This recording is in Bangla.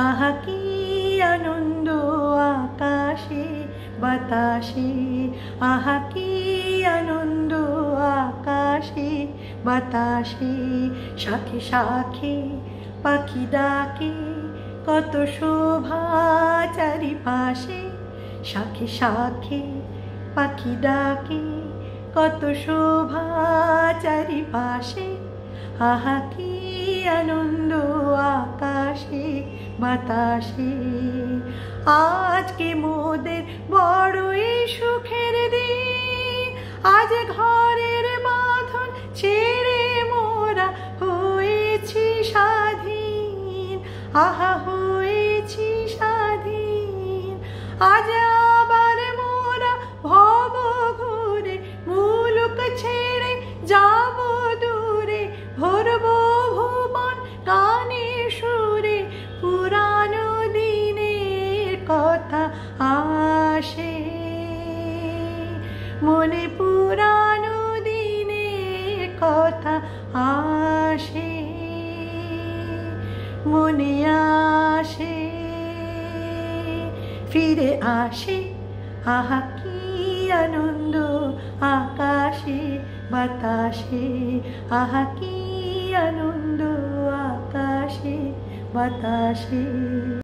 আহা কি আনন্দ আকাশে বাতাসে, আহা কি আনন্দ আকাশে বাতাসে। শাখে শাখে পাখি ডাকে, কত শোভা চারিপাশে। শাখে শাখে পাখি ডাকে, কত শোভা চারিপাশে। আহা কি আনন্দ আকাশে বাতাসে। আজকে মোদের বড়ই সুখের দিন, আজ ঘরের বাঁধন ছেড়ে মোরা হয়েছি স্বাধীন। আহা হয়েছি স্বাধীন। আজ আবার মোরা ভব ঘুরে মুলুক ছেড়ে যাব দূরে। ভরবো ভুবন গানে সুরে, পুরানো দিনের কথা আসে মনে, পুরানো দিনের কথা আসে মনে আসে, ফিরে আসে। আহা কি আনন্দ আকাশে বাতাসে, আহা কি আনন্দ আকাশে বাতাসে।